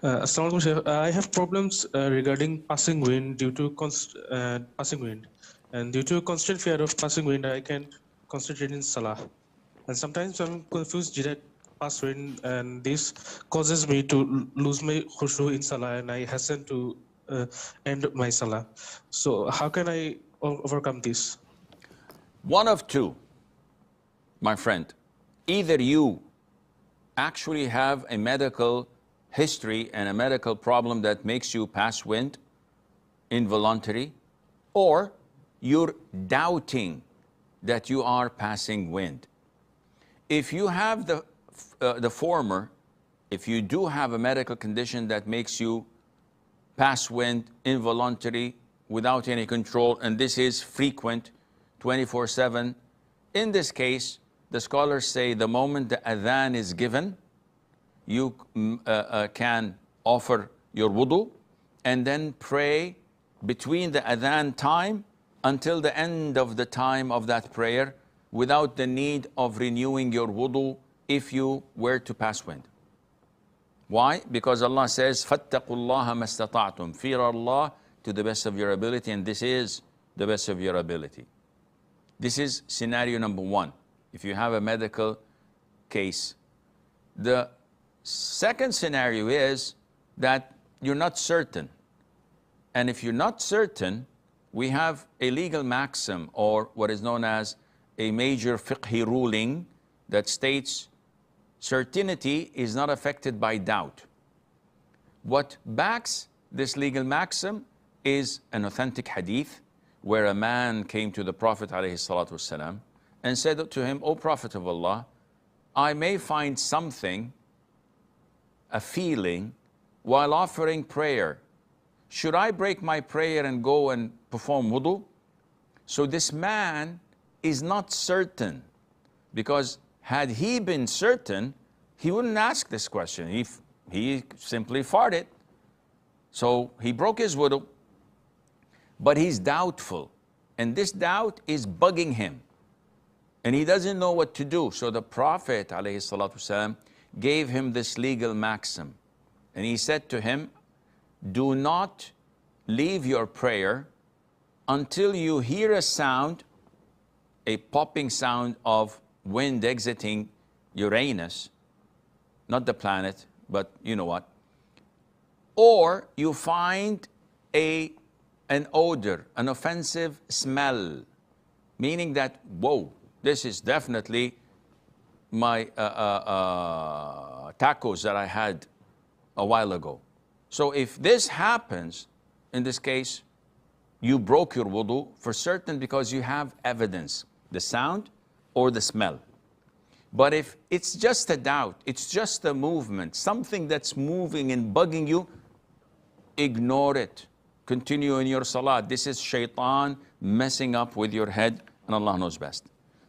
Assalamu alaikum, Shaykh. I have problems regarding passing wind due to passing wind, and due to constant fear of passing wind, I can't concentrate in Salah. And sometimes I'm confused did I pass wind, and this causes me to lose my khushu in Salah, and I hasten to end my Salah. So how can I overcome this? One of two, my friend. Either you actually have a medical history and a medical problem that makes you pass wind involuntary, or you're doubting that you are passing wind. If you have the former, if you do have a medical condition that makes you pass wind involuntary without any control, and this is frequent 24/7, in this case, the scholars say the moment the adhan is given, you can offer your wudu and then pray between the adhan time until the end of the time of that prayer without the need of renewing your wudu if you were to pass wind. Why? Because Allah says, فَاتَّقُوا اللَّهَ مَا اسْتَطَعْتُمْ. Fear Allah to the best of your ability, and this is the best of your ability. This is scenario number one, if you have a medical case. The second scenario is that you're not certain. And if you're not certain, we have a legal maxim, or what is known as a major fiqhi ruling, that states certainty is not affected by doubt. What backs this legal maxim is an authentic hadith where a man came to the Prophet ﷺ and said to him, "O Prophet of Allah, I may find something, a feeling, while offering prayer. Should I break my prayer and go and perform wudu?" So this man is not certain, because had he been certain, he wouldn't ask this question. He simply farted. So he broke his wudu, but he's doubtful. And this doubt is bugging him. And he doesn't know what to do. So the Prophet ﷺ gave him this legal maxim. And he said to him, do not leave your prayer until you hear a sound, a popping sound of wind exiting Uranus, not the planet, but you know what, or you find an odor, an offensive smell, meaning that, whoa, this is definitely my tacos that I had a while ago. So if this happens, in this case, you broke your wudu for certain because you have evidence, the sound or the smell. But if it's just a doubt, it's just a movement, something that's moving and bugging you, ignore it. Continue in your salah. This is shaitan messing up with your head, and Allah knows best.